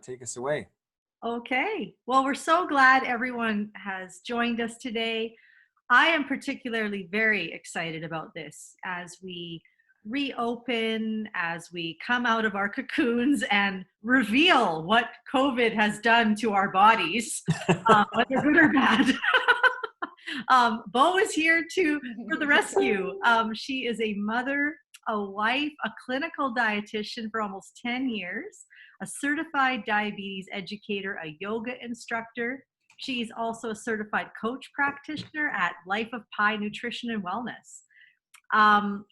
take us away. Okay. Well, we're so glad everyone has joined us today. I am particularly very excited about this as we reopen, as we come out of our cocoons and reveal what COVID has done to our bodies, whether good or bad. Bo is here for the rescue. She is a mother, a wife, a clinical dietitian for almost 10 years, a certified diabetes educator, a yoga instructor. She's also a certified coach practitioner at Life of Pi Nutrition and Wellness.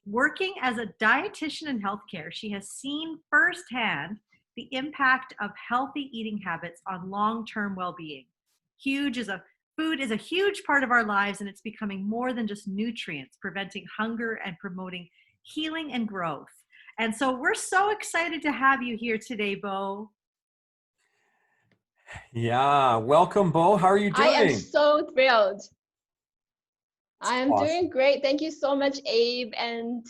Working as a dietitian in healthcare, she has seen firsthand the impact of healthy eating habits on long-term well-being. Food is a huge part of our lives, and it's becoming more than just nutrients, preventing hunger and promoting healing and growth. And so we're so excited to have you here today, Bo. Yeah, welcome, Bo. How are you doing? I am so thrilled. I am awesome. Doing great. Thank you so much, Abe and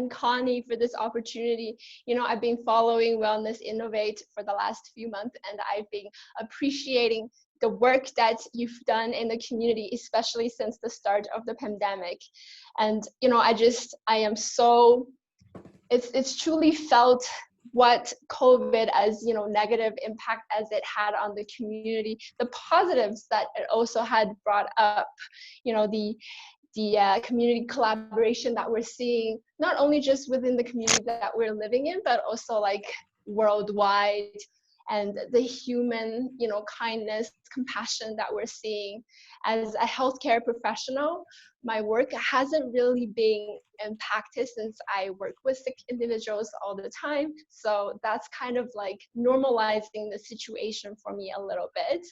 Connie, for this opportunity. You know, I've been following Wellness Innovate for the last few months, and I've been appreciating the work that you've done in the community, especially since the start of the pandemic. And, you know, I am so, it's truly felt what COVID, as you know, negative impact as it had on the community, the positives that it also had brought up, you know, the community collaboration that we're seeing, not only just within the community that we're living in, but also like worldwide, and the human, you know, kindness, compassion that we're seeing. As a healthcare professional, my work hasn't really been impacted since I work with sick individuals all the time. So that's kind of like normalizing the situation for me a little bit.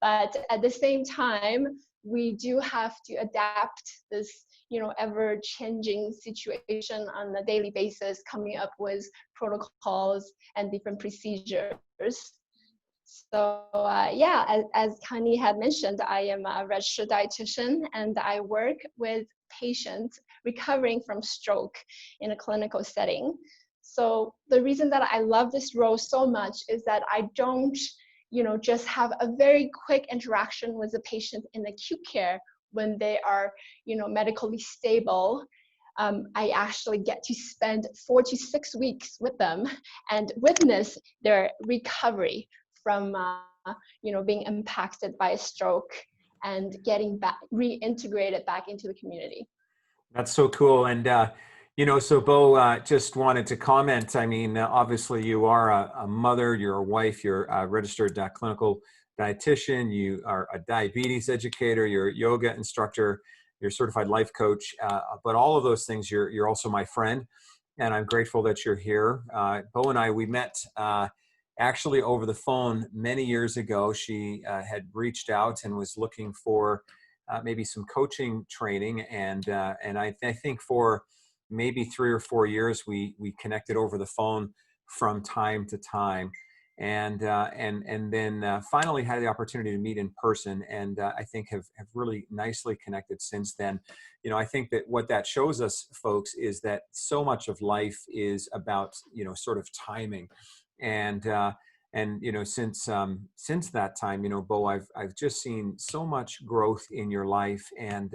But at the same time, we do have to adapt this, you know, ever-changing situation on a daily basis, coming up with protocols and different procedures. So yeah, as Connie had mentioned, I am a registered dietitian, and I work with patients recovering from stroke in a clinical setting. So the reason that I love this role so much is that I don't, you know, just have a very quick interaction with the patient in acute care when they are, you know, medically stable. I actually get to spend 4 to 6 weeks with them and witness their recovery from, you know, being impacted by a stroke and getting back, reintegrated back into the community. That's so cool. And, you know, so Bo, just wanted to comment. I mean, obviously you are a mother, you're a wife, you're a registered clinical dietitian, you are a diabetes educator, you're a yoga instructor, you're a certified life coach, but all of those things, you're also my friend, and I'm grateful that you're here. Bo and I, we met actually over the phone many years ago. She had reached out and was looking for maybe some coaching training, and I think for maybe 3 or 4 years we connected over the phone from time to time, and then finally had the opportunity to meet in person, and I think have really nicely connected since then. You know, I think that what that shows us, folks, is that so much of life is about, you know, sort of timing. And you know, since that time, you know, Bo, I've just seen so much growth in your life, and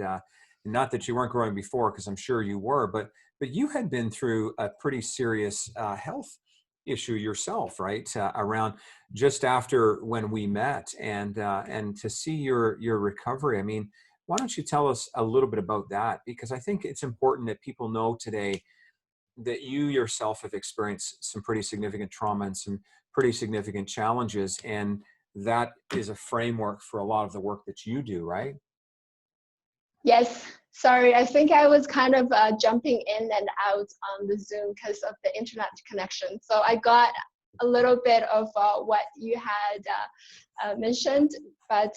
not that you weren't growing before, because I'm sure you were, but you had been through a pretty serious health issue yourself, right? Around just after when we met, and to see your recovery. I mean, why don't you tell us a little bit about that? Because I think it's important that people know today that you yourself have experienced some pretty significant trauma and some pretty significant challenges, and that is a framework for a lot of the work that you do, right? Yes, sorry, I think I was kind of jumping in and out on the Zoom because of the internet connection. So I got a little bit of what you had mentioned, but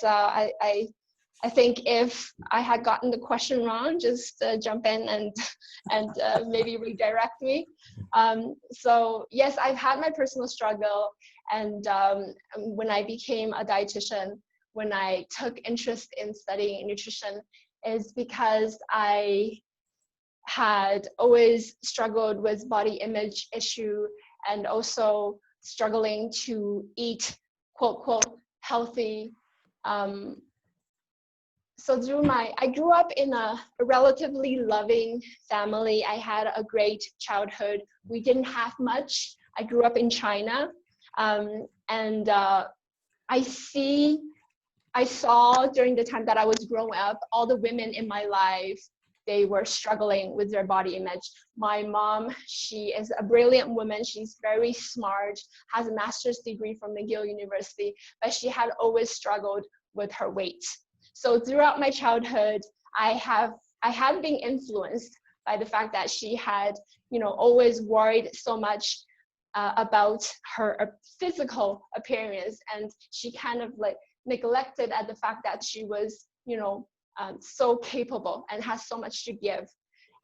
I think if I had gotten the question wrong, just jump in and maybe redirect me. So yes, I've had my personal struggle, and when I became a dietitian, when I took interest in studying nutrition, is because I had always struggled with body image issue, and also struggling to eat quote quote healthy. So I grew up in a relatively loving family. I had a great childhood. We didn't have much. I grew up in China, and I saw during the time that I was growing up, all the women in my life, they were struggling with their body image. My mom, she is a brilliant woman. She's very smart, has a master's degree from McGill University, but she had always struggled with her weight. So throughout my childhood, I had been influenced by the fact that she had, always worried so much about her physical appearance, and she kind of like neglected at the fact that she was, so capable and has so much to give.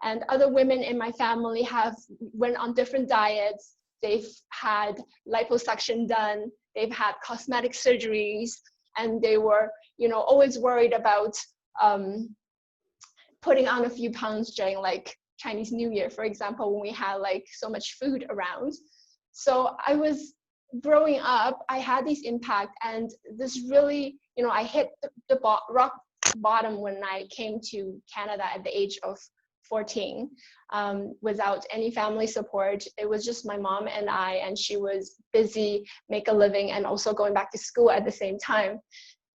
And other women in my family went on different diets. They've had liposuction done. They've had cosmetic surgeries, and they were, always worried about putting on a few pounds during like Chinese New Year, for example, when we had like so much food around. So I was growing up, I had this impact, and this really, I hit the rock bottom when I came to Canada at the age of 14, without any family support. It was just my mom and I, and she was busy, make a living, and also going back to school at the same time.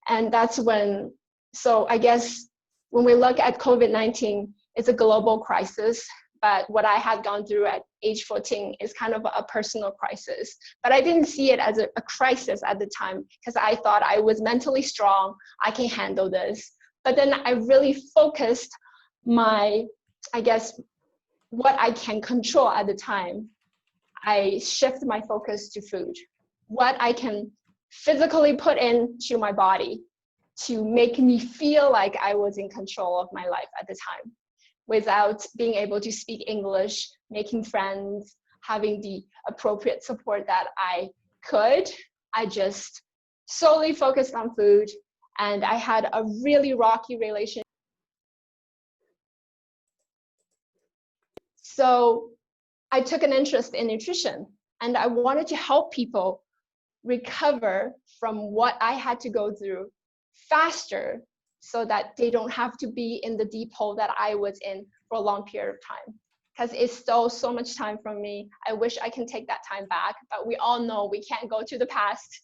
And that's when, so I guess when we look at COVID-19, it's a global crisis. But what I had gone through at age 14 is kind of a personal crisis. But I didn't see it as a crisis at the time, because I thought I was mentally strong, I can handle this. But then I really focused what I can control at the time. I shift my focus to food, what I can physically put into my body to make me feel like I was in control of my life at the time, without being able to speak English, making friends, having the appropriate support that I could. I just solely focused on food, and I had a really rocky relationship. So I took an interest in nutrition, and I wanted to help people recover from what I had to go through faster, so that they don't have to be in the deep hole that I was in for a long period of time. Because it stole so much time from me. I wish I can take that time back, but we all know we can't go to the past,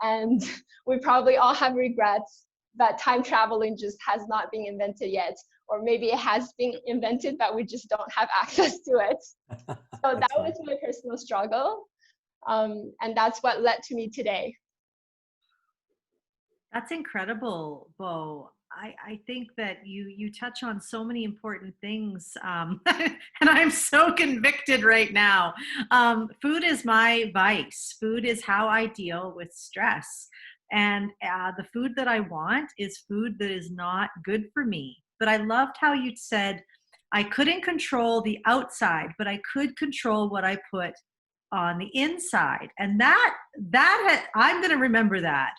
and we probably all have regrets, but time traveling just has not been invented yet. Or maybe it has been invented, but we just don't have access to it. So that was my personal struggle. And that's what led to me today. That's incredible, Bo. I think that you touch on so many important things, and I'm so convicted right now. Food is my vice. Food is how I deal with stress. And the food that I want is food that is not good for me. But I loved how you said, I couldn't control the outside, but I could control what I put on the inside. And I'm going to remember that.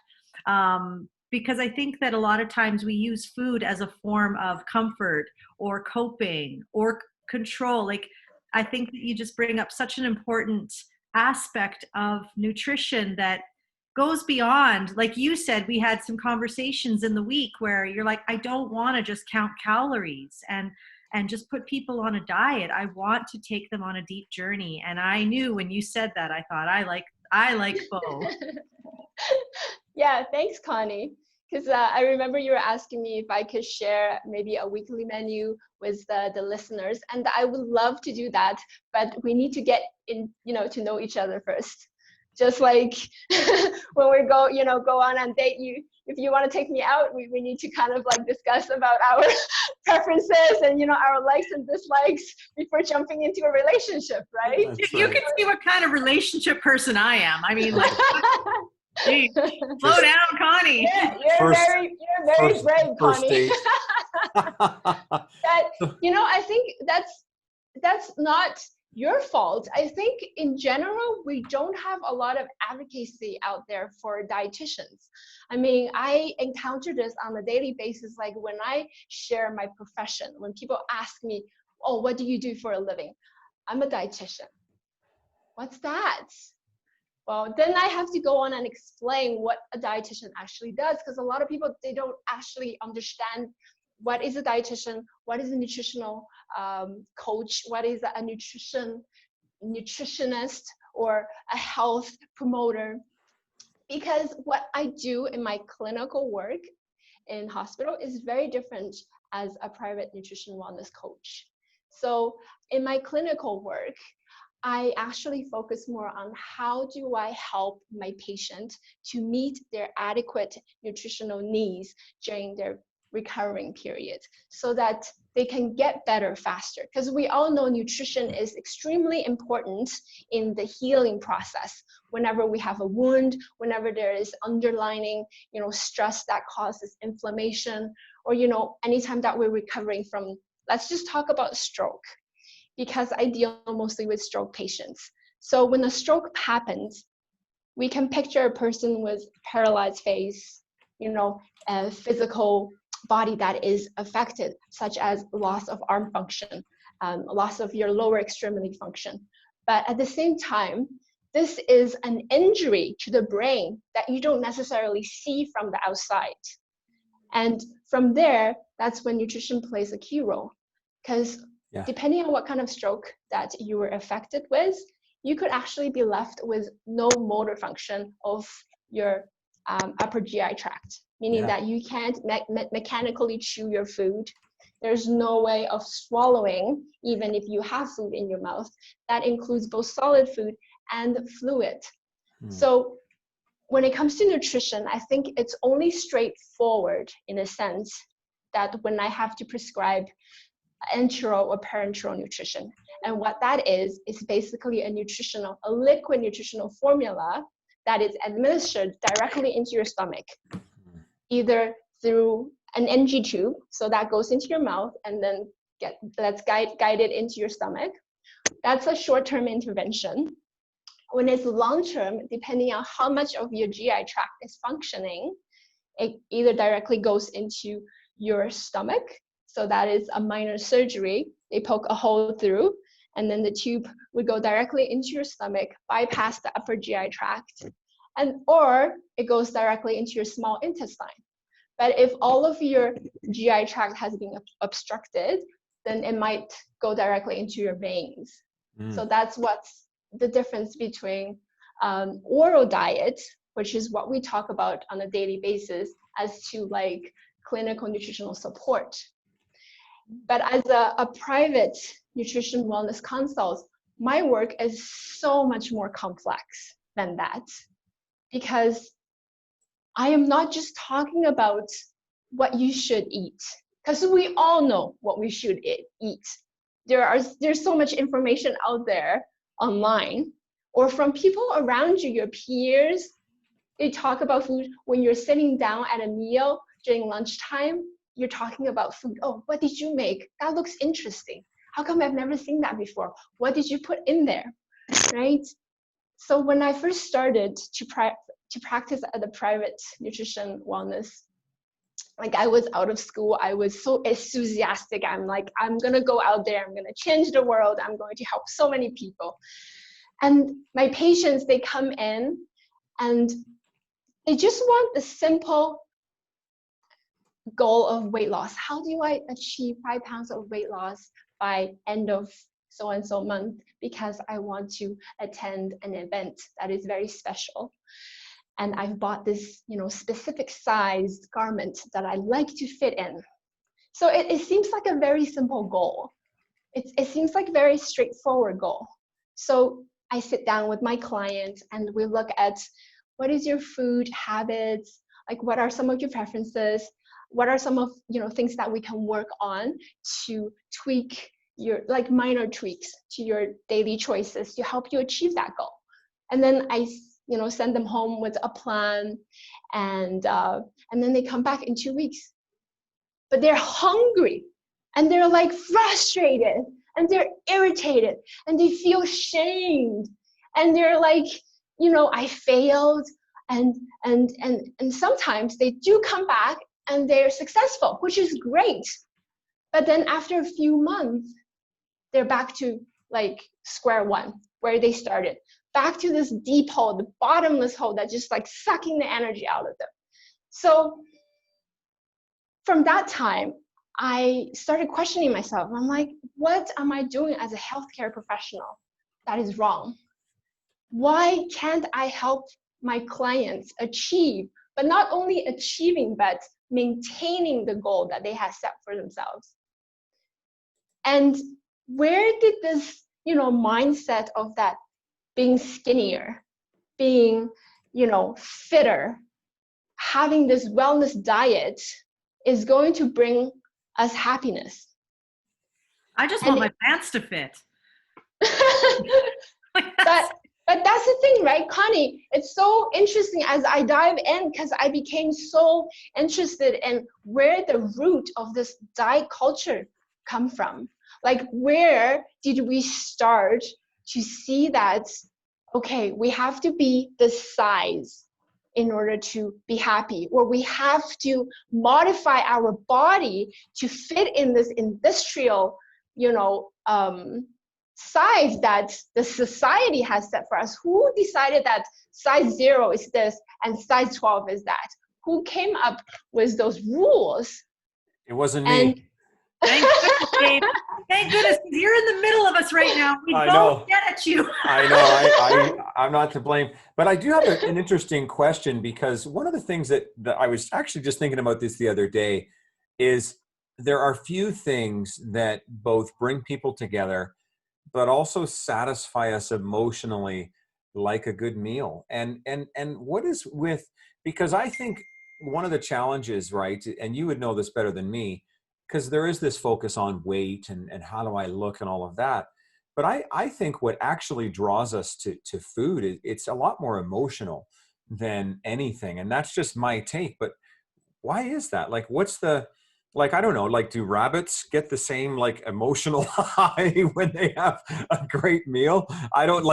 Because I think that a lot of times we use food as a form of comfort or coping or control. Like, I think that you just bring up such an important aspect of nutrition that goes beyond, like you said, we had some conversations in the week where you're like, I don't want to just count calories and just put people on a diet. I want to take them on a deep journey. And I knew when you said that, I thought, I like Bo. Yeah, thanks, Connie. Because I remember you were asking me if I could share maybe a weekly menu with the listeners, and I would love to do that. But we need to get in, to know each other first. Just like when we go on a date, if you want to take me out, we need to kind of like discuss about our preferences and our likes and dislikes before jumping into a relationship, right? You can see what kind of relationship person I am. I mean, like, gee, slow down, Connie. Yeah, you're very brave, Connie. I think that's not your fault. I think in general, we don't have a lot of advocacy out there for dietitians. I mean, I encounter this on a daily basis, like when I share my profession, when people ask me, oh, what do you do for a living? I'm a dietitian. What's that? Well, then I have to go on and explain what a dietitian actually does, because a lot of people, they don't actually understand what is a dietitian, what is a nutritional coach, what is a nutritionist or a health promoter. Because what I do in my clinical work in hospital is very different as a private nutrition wellness coach. So in my clinical work, I actually focus more on how do I help my patient to meet their adequate nutritional needs during their recovering period, so that they can get better faster. Because we all know nutrition is extremely important in the healing process. Whenever we have a wound, whenever there is underlying, stress that causes inflammation, or, anytime that we're recovering from, let's just talk about stroke, because I deal mostly with stroke patients. So when a stroke happens, we can picture a person with paralyzed face, a physical body that is affected, such as loss of arm function, loss of your lower extremity function. But at the same time, this is an injury to the brain that you don't necessarily see from the outside. And from there, that's when nutrition plays a key role. Because depending on what kind of stroke that you were affected with, you could actually be left with no motor function of your upper GI tract, meaning that you can't mechanically chew your food. There's no way of swallowing, even if you have food in your mouth. That includes both solid food and fluid. So when it comes to nutrition, I think it's only straightforward in a sense that when I have to prescribe enteral or parenteral nutrition. And what that is basically a liquid nutritional formula that is administered directly into your stomach, either through an NG tube, so that goes into your mouth and then gets guided into your stomach. That's a short-term intervention. When it's long-term, depending on how much of your GI tract is functioning, it either directly goes into your stomach. So that is a minor surgery. They poke a hole through, and then the tube would go directly into your stomach, bypass the upper GI tract, or it goes directly into your small intestine. But if all of your GI tract has been obstructed, then it might go directly into your veins. So that's what's the difference between oral diet, which is what we talk about on a daily basis, as to like clinical nutritional support. But as a private nutrition wellness consult, my work is so much more complex than that, because I am not just talking about what you should eat, because we all know what we should eat. There's so much information out there online or from people around you, your peers. They talk about food when you're sitting down at a meal during lunchtime. You're talking about food. Oh, what did you make? That looks interesting. How come I've never seen that before? What did you put in there, right? So when I first started to practice at the private nutrition wellness, like I was out of school, I was so enthusiastic. I'm like, I'm gonna go out there, I'm gonna change the world, I'm going to help so many people. And my patients, they come in and they just want the simple goal of weight loss. How do I achieve 5 pounds of weight loss by end of so and so month? Because I want to attend an event that is very special. And I've bought this, specific sized garment that I like to fit in. So it seems like a very simple goal. It seems like a very straightforward goal. So I sit down with my client and we look at what is your food habits, like what are some of your preferences, what are some of things that we can work on to tweak your minor tweaks to your daily choices to help you achieve that goal. And then I send them home with a plan, and then they come back in 2 weeks. But they're hungry, and they're like frustrated, and they're irritated, and they feel shamed, and they're like, I failed, and sometimes they do come back and they're successful, which is great. But then after a few months, they're back to like square one, where they started. back to this deep hole, the bottomless hole that's just like sucking the energy out of them. So from that time, I started questioning myself. I'm like, what am I doing as a healthcare professional that is wrong? Why can't I help my clients achieve, but not only achieving, but maintaining the goal that they have set for themselves? And where did this, mindset of that being skinnier, being, fitter, having this wellness diet is going to bring us happiness? I just want my pants to fit. But that's the thing, right, Connie? It's so interesting as I dive in, because I became so interested in where the root of this diet culture come from. Like, where did we start to see that, okay, we have to be this size in order to be happy, or we have to modify our body to fit in this industrial, size that the society has set for us? Who decided that size 0 is this and size 12 is that? Who came up with those rules? It wasn't me. Thank goodness, Dave. Thank goodness, you're in the middle of us right now. We both get at you. I know. I'm not to blame. But I do have an interesting question, because one of the things that I was actually just thinking about this the other day is there are few things that both bring people together but also satisfy us emotionally like a good meal. And what is with, because I think one of the challenges, right, and you would know this better than me, because there is this focus on weight and how do I look and all of that. But I think what actually draws us to food, it's a lot more emotional than anything. And that's just my take. But why is that? Like, I don't know, like, do rabbits get the same like emotional high when they have a great meal? I don't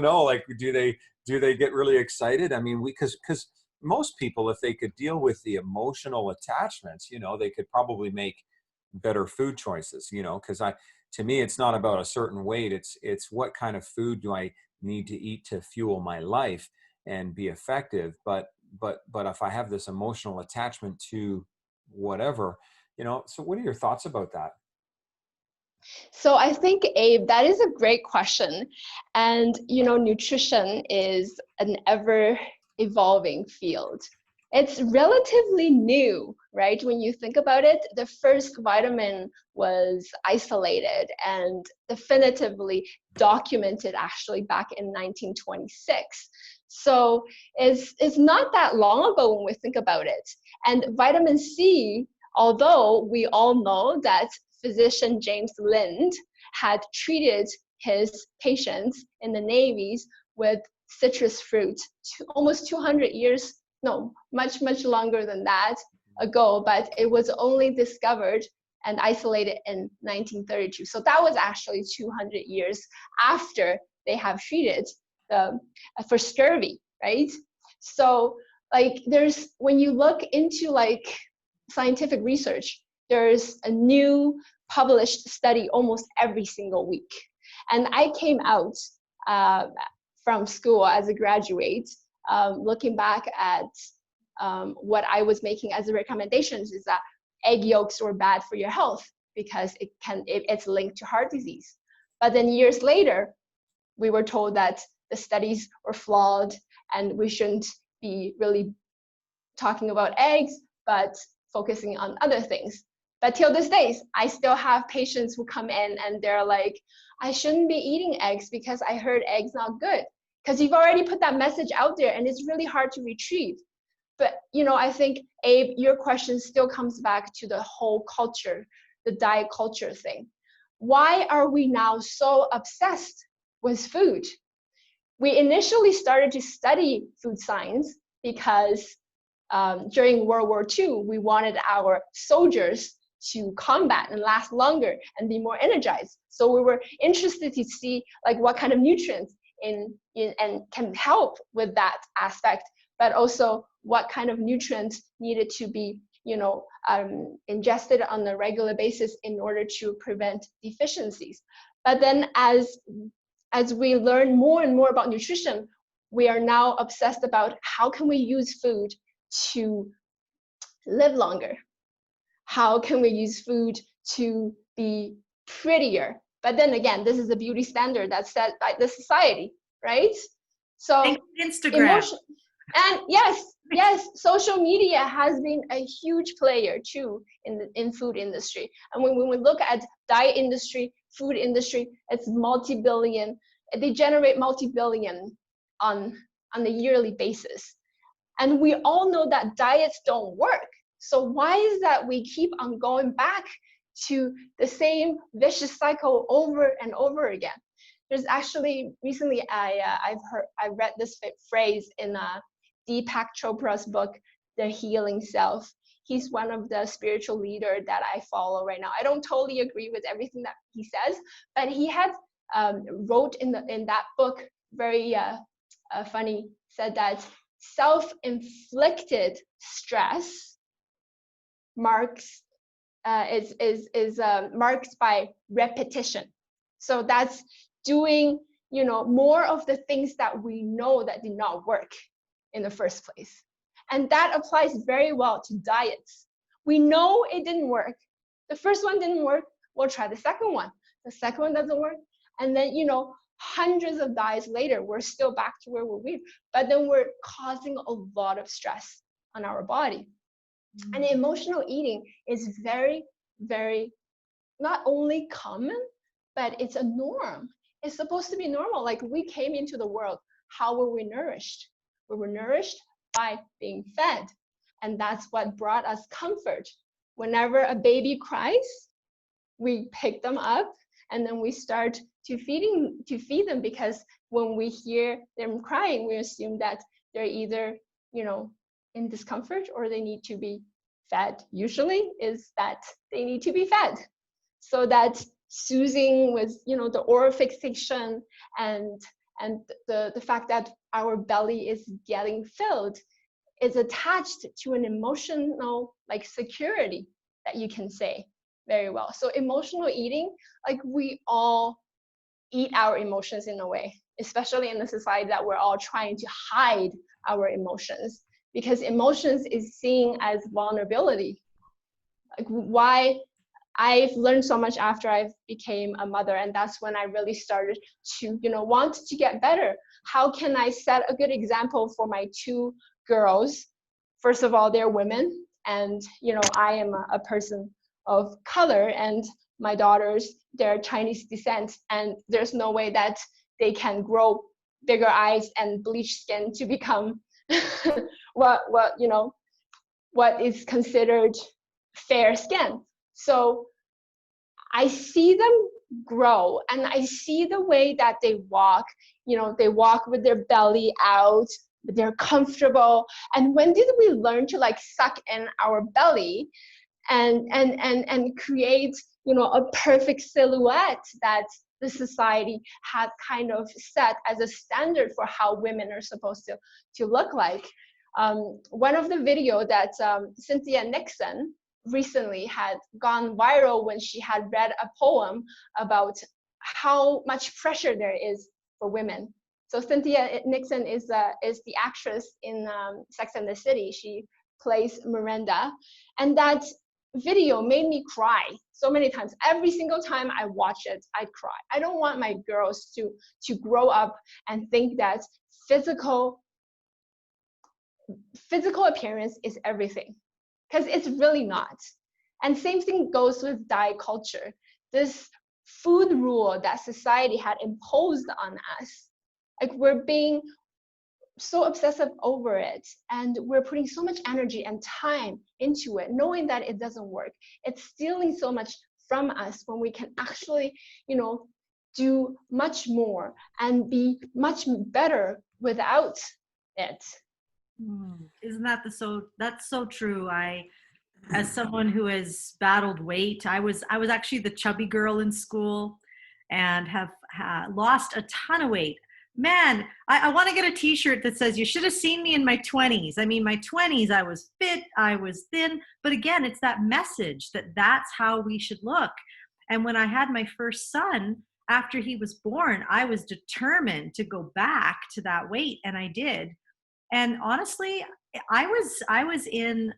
know. Like, do they get really excited? I mean, because most people, if they could deal with the emotional attachments, they could probably make better food choices, because to me, it's not about a certain weight. It's what kind of food do I need to eat to fuel my life and be effective. But if I have this emotional attachment to whatever, so what are your thoughts about that? So I think, Abe, that is a great question. And, nutrition is an ever evolving field. It's relatively new, right? When you think about it, the first vitamin was isolated and definitively documented actually back in 1926. So it's not that long ago when we think about it. And vitamin C, although we all know that physician James Lind had treated his patients in the navies with citrus fruit almost 200 years, no, much longer than that ago, but it was only discovered and isolated in 1932. So that was actually 200 years after they have treated for scurvy, right? So when you look into scientific research, there's a new published study almost every single week. And I came out from school as a graduate, looking back at what I was making as a recommendations is that egg yolks were bad for your health because it's linked to heart disease. But then years later, we were told that the studies were flawed and we shouldn't be really talking about eggs, but focusing on other things. But till this day, I still have patients who come in and they're like, I shouldn't be eating eggs because I heard eggs not good. Because you've already put that message out there and it's really hard to retrieve. But, I think, Abe, your question still comes back to the whole culture, the diet culture thing. Why are we now so obsessed with food? We initially started to study food science because during World War II, we wanted our soldiers to combat and last longer and be more energized. So we were interested to see what kind of nutrients and can help with that aspect, but also what kind of nutrients needed to be ingested on a regular basis in order to prevent deficiencies. But then as as we learn more and more about nutrition, we are now obsessed about how can we use food to live longer? How can we use food to be prettier? But then again, this is a beauty standard that's set by the society, right? So Thanks, Instagram. emotion, and yes, social media has been a huge player too in food industry. And when we look at diet industry, food industry, it's multi-billion. They generate multi-billion on a yearly basis. And we all know that diets don't work. So why is that we keep on going back to the same vicious cycle over and over again? There's actually recently I read this phrase in Deepak Chopra's book, The Healing Self. He's one of the spiritual leaders that I follow right now. I don't totally agree with everything that he says, but he had wrote in that book very funny, said that self-inflicted stress marks is marked by repetition. So that's doing more of the things that we know that did not work in the first place. And that applies very well to diets. We know it didn't work. The first one didn't work, we'll try the second one. The second one doesn't work, and then hundreds of diets later, we're still back to where we were, but then we're causing a lot of stress on our body. And emotional eating is very, very not only common, but it's a norm. It's supposed to be normal. Like, we came into the world, how were we nourished? We were nourished by being fed. And that's what brought us comfort. Whenever a baby cries, we pick them up and then we start to feed them, because when we hear them crying, we assume that they're either, in discomfort or they need to be fed. Usually is that they need to be fed. So that soothing with, the oral fixation and the fact that our belly is getting filled is attached to an emotional security that you can say very well. So emotional eating, we all eat our emotions in a way, especially in the society that we're all trying to hide our emotions, because emotions is seen as vulnerability. Why I've learned so much after I became a mother, and that's when I really started to, want to get better. How can I set a good example for my two girls? First of all, they're women, and I am a person of color, and my daughters, they're Chinese descent, and there's no way that they can grow bigger eyes and bleach skin to become what is considered fair skin. So I see them grow, and I see the way that they walk. They walk with their belly out, but they're comfortable. And when did we learn to suck in our belly and create a perfect silhouette that the society had kind of set as a standard for how women are supposed to look like? One of the video that Cynthia Nixon recently had gone viral when she had read a poem about how much pressure there is for women. So Cynthia Nixon is the actress in Sex and the City. She plays Miranda, and that video made me cry so many times. Every single time I watch it, I cry. I don't want my girls to grow up and think that physical appearance is everything, because it's really not. And same thing goes with diet culture. This food rule that society had imposed on us, we're being so obsessive over it, and we're putting so much energy and time into it, knowing that it doesn't work. It's stealing so much from us when we can actually, do much more and be much better without it. Isn't that that's so true. As someone who has battled weight, I was actually the chubby girl in school and have lost a ton of weight. Man, I want to get a t-shirt that says, "You should have seen me in my 20s. I mean, my 20s, I was fit, I was thin." But again, it's that message that that's how we should look. And when I had my first son, after he was born, I was determined to go back to that weight, and I did. And honestly, I was in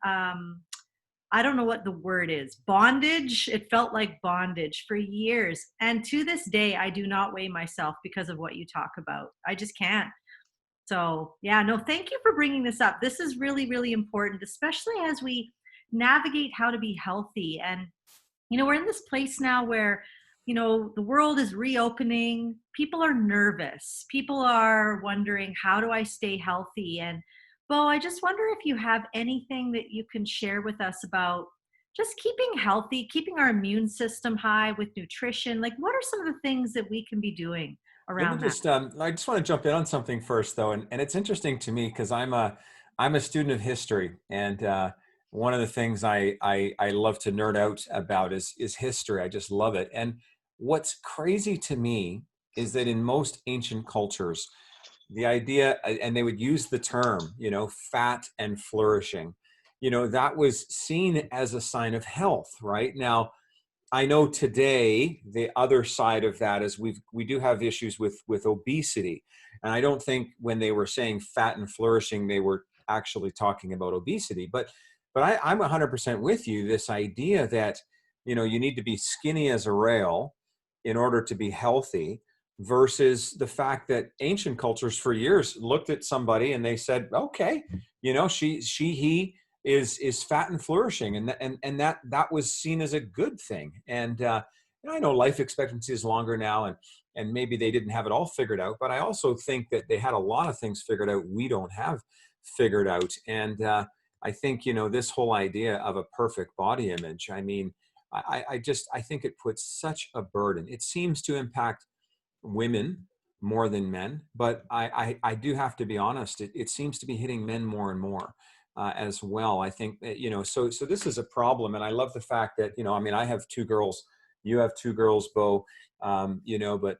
I don't know what the word is, bondage. It felt like bondage for years. And to this day, I do not weigh myself because of what you talk about. I just can't. So, yeah, no, thank you for bringing this up. This is really, really important, especially as we navigate how to be healthy. And, we're in this place now where, the world is reopening. People are nervous. People are wondering, how do I stay healthy? And, Bo, I just wonder if you have anything that you can share with us about just keeping healthy, keeping our immune system high with nutrition. Like, what are some of the things that we can be doing Let me around that? just, I just want to jump in on something first, though, and it's interesting to me because I'm a student of history, and one of the things I love to nerd out about is history. I just love it, and what's crazy to me is that in most ancient cultures, the idea, and they would use the term, fat and flourishing, that was seen as a sign of health, right? Now, I know today the other side of that is we do have issues with obesity, and I don't think when they were saying fat and flourishing they were actually talking about obesity. But I'm 100% with you. This idea that you need to be skinny as a rail in order to be healthy, versus the fact that ancient cultures for years looked at somebody and they said, okay, he is fat and flourishing, and that was seen as a good thing. And I know life expectancy is longer now, and maybe they didn't have it all figured out, but I also think that they had a lot of things figured out we don't have figured out. And I think this whole idea of a perfect body image, I mean, I think it puts such a burden. It seems to impact women more than men, but I do have to be honest, it seems to be hitting men more and more as well. I think that, so this is a problem. And I love the fact that, I mean, I have two girls, you have two girls, Bo, but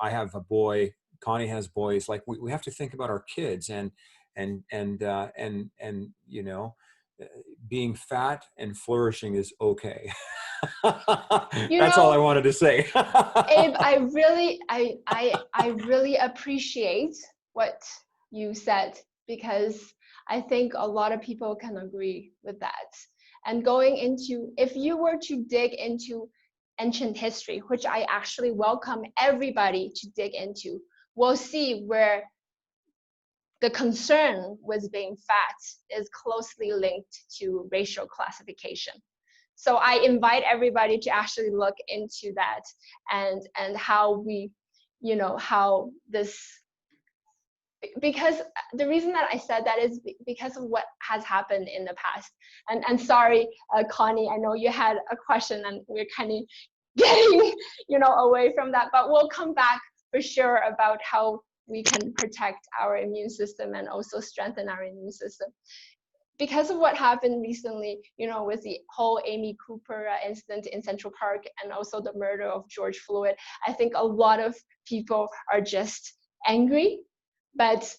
I have a boy, Connie has boys. Like we have to think about our kids, and being fat and flourishing is okay. You That's all I know, wanted to say. Abe, I really appreciate what you said, because I think a lot of people can agree with that. And going into, if you were to dig into ancient history, which I actually welcome everybody to dig into, we'll see where the concern with being fat is closely linked to racial classification. So I invite everybody to actually look into that, and how we, how this, because the reason that I said that is because of what has happened in the past. And sorry, Connie, I know you had a question and we're kind of getting, away from that, but we'll come back for sure about how we can protect our immune system and also strengthen our immune system. Because of what happened recently, with the whole Amy Cooper incident in Central Park, and also the murder of George Floyd, I think a lot of people are just angry, but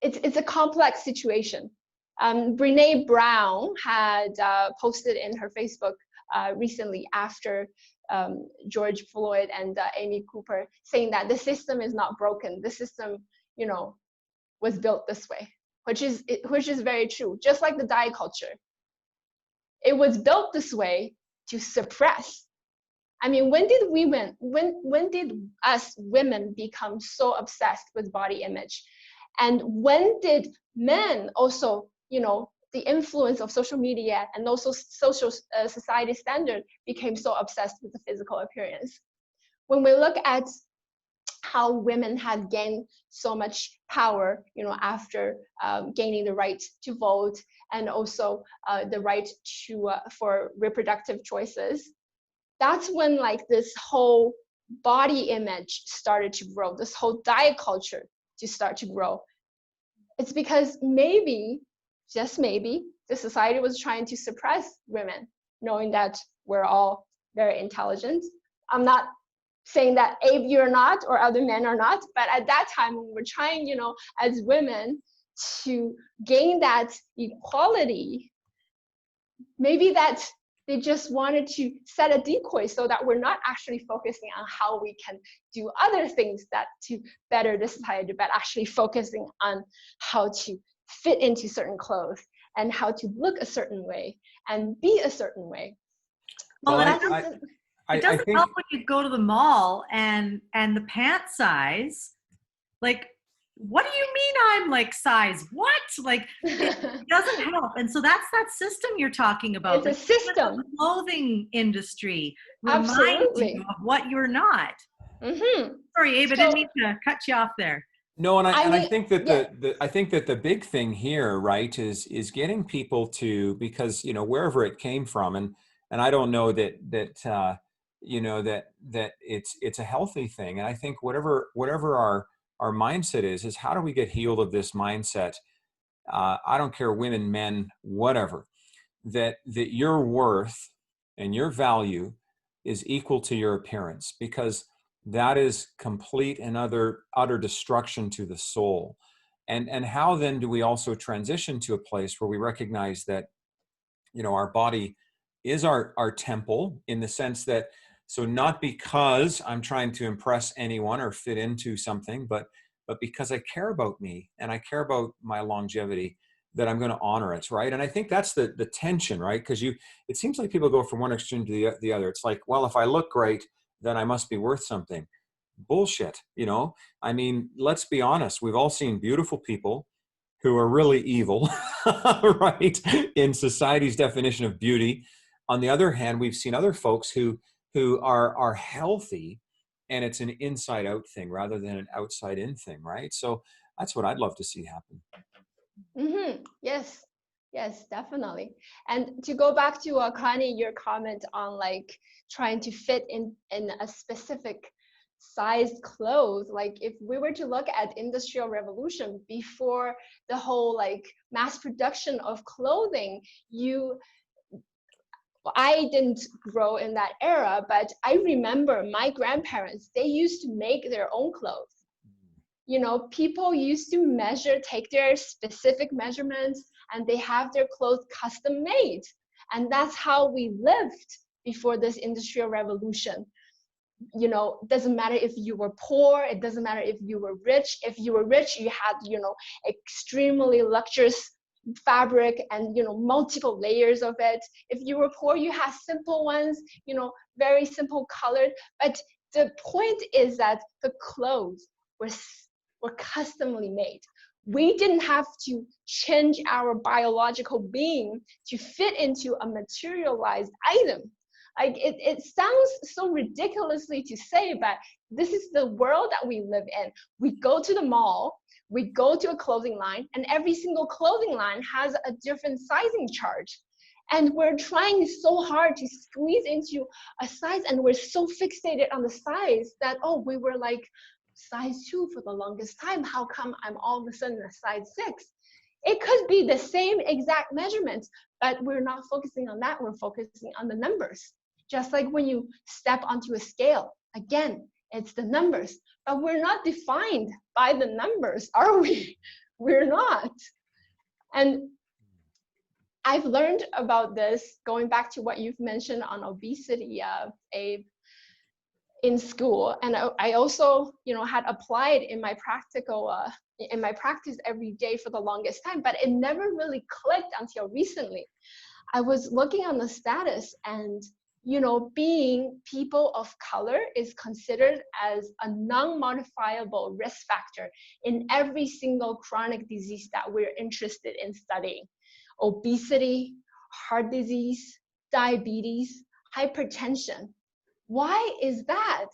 it's a complex situation. Brene Brown had posted in her Facebook recently after George Floyd and Amy Cooper, saying that the system is not broken. The system, was built this way, which is very true. Just like the diet culture, it was built this way to suppress. I mean, when did when did us women become so obsessed with body image? And when did men also, the influence of social media and also social society standard became so obsessed with the physical appearance? When we look at how women have gained so much power, after gaining the right to vote, and also the right to for reproductive choices, that's when this whole body image started to grow, this whole diet culture to start to grow. It's because maybe, just maybe, the society was trying to suppress women, knowing that we're all very intelligent. I'm not saying that Abe, you're not, or other men are not, but at that time when we're trying, as women to gain that equality, maybe that They just wanted to set a decoy so that we're not actually focusing on how we can do other things that to better the society, but actually focusing on how to fit into certain clothes and how to look a certain way and be a certain way. Well, Well, it doesn't think help when you go to the mall and the pant size, like, what do you mean I'm like size what? Like, it doesn't help. And so that's that system you're talking about. It's a system. The clothing industry reminds Absolutely. you of what you're not. Mm-hmm. Sorry, Abe, I So, didn't mean to cut you off there. no, and I mean, think that yeah. I think that the big thing here, right, is getting people to, because wherever it came from, and I don't know that that it's a healthy thing, and I think whatever our mindset is how do we get healed of this mindset? I don't care, women, men, whatever, that your worth and your value is equal to your appearance, because that is complete and utter destruction to the soul. And how then do we also transition to a place where we recognize that our body is our temple, in the sense that, so not because I'm trying to impress anyone or fit into something, but because I care about me and I care about my longevity, that I'm going to honor it, right? And I think that's the tension, right? Because it seems like people go from one extreme to the other. It's like, well, if I look great, then I must be worth something. Bullshit, I mean, let's be honest. We've all seen beautiful people who are really evil, right, in society's definition of beauty. On the other hand, we've seen other folks who are healthy, and it's an inside out thing rather than an outside in thing, right? So that's what I'd love to see happen. Mm-hmm. Yes, yes, definitely. And to go back to Connie, your comment on like trying to fit in a specific sized clothes, like if we were to look at industrial revolution before the whole like mass production of clothing, I didn't grow in that era, but I remember my grandparents, they used to make their own clothes. People used to take their specific measurements, and they have their clothes custom made. And that's how we lived before this industrial revolution. Doesn't matter if you were poor, it doesn't matter if you were rich. If you were rich, you had, extremely luxurious fabric and, multiple layers of it. If you were poor, you had simple ones, very simple colored. But the point is that the clothes were customly made. We didn't have to change our biological being to fit into a materialized item. Like it sounds so ridiculously to say, but this is the world that we live in. We go to the mall, we go to a clothing line, and every single clothing line has a different sizing chart. And we're trying so hard to squeeze into a size, and we're so fixated on the size that, we were like size 2 for the longest time. How come I'm all of a sudden a size 6? It could be the same exact measurements, but we're not focusing on that. We're focusing on the numbers. Just like when you step onto a scale, again, it's the numbers, but we're not defined by the numbers, are we? We're not. And I've learned about this, going back to what you've mentioned on obesity, Abe, in school. And I also, had applied in my practice every day for the longest time, but it never really clicked until recently. I was looking on the status, and being people of color is considered as a non-modifiable risk factor in every single chronic disease that we're interested in studying. Obesity, heart disease, diabetes, hypertension. Why is that?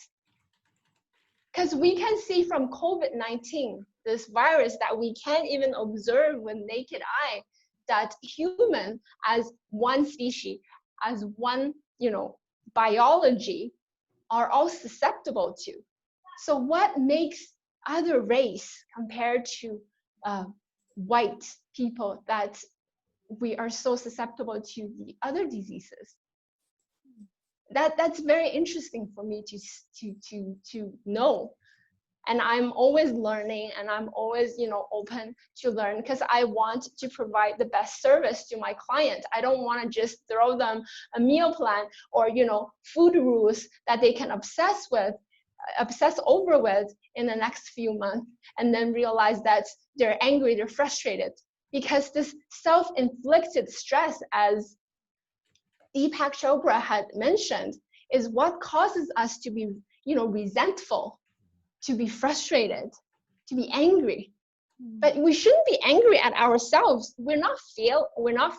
Because we can see from COVID-19, this virus that we can't even observe with naked eye, that human as one species, as one, biology, are all susceptible to. So what makes other race compared to white people that we are so susceptible to the other diseases? That's very interesting for me to know. And I'm always learning, and I'm always, open to learn, because I want to provide the best service to my client. I don't want to just throw them a meal plan or, food rules that they can obsess over with in the next few months, and then realize that they're angry, they're frustrated. Because this self-inflicted stress, as Deepak Chopra had mentioned, is what causes us to be, resentful, to be frustrated, to be angry. But we shouldn't be angry at ourselves. We're not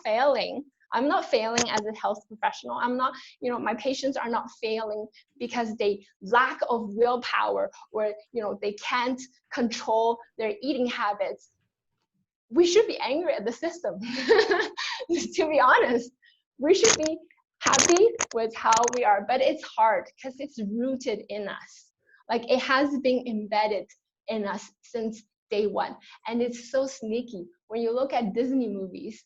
failing. I'm not failing as a health professional. I'm not, my patients are not failing because they lack of willpower, or, they can't control their eating habits. We should be angry at the system. To be honest, we should be happy with how we are, but it's hard because it's rooted in us. Like, it has been embedded in us since day one. And it's so sneaky. When you look at Disney movies,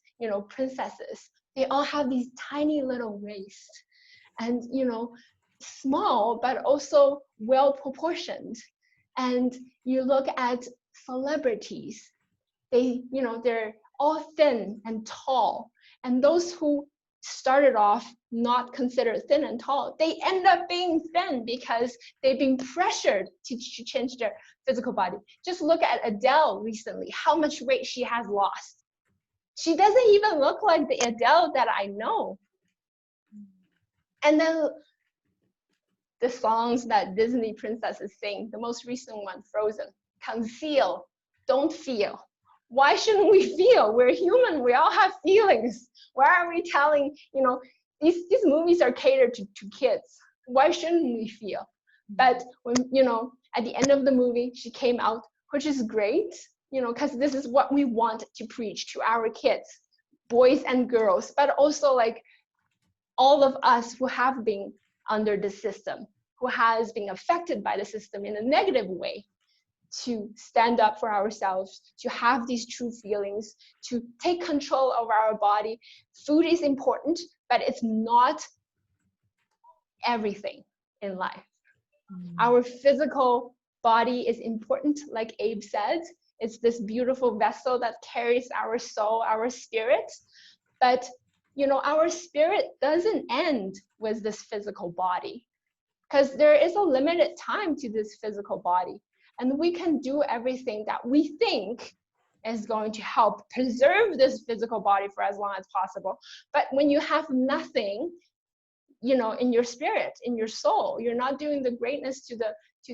princesses, they all have these tiny little waists, and, small, but also well proportioned. And you look at celebrities, they're all thin and tall. And those who started off not considered thin and tall, they end up being thin because they've been pressured to change their physical body. Just look at Adele recently, how much weight she has lost. She doesn't even look like the Adele that I know. And then the songs that Disney princesses sing, the most recent one, Frozen, conceal, don't feel. Why shouldn't we feel? We're human, we all have feelings. Why are we telling, these movies are catered to kids. Why shouldn't we feel? But when, at the end of the movie, she came out, which is great, because this is what we want to preach to our kids, boys and girls, but also like all of us who have been under the system, who has been affected by the system in a negative way, to stand up for ourselves, to have these true feelings, to take control of our body. Food is important, but it's not everything in life. Our physical body is important, like Abe said. It's this beautiful vessel that carries our soul, our spirit. But, our spirit doesn't end with this physical body, because there is a limited time to this physical body. And we can do everything that we think is going to help preserve this physical body for as long as possible. But when you have nothing, in your spirit, in your soul, you're not doing the greatness to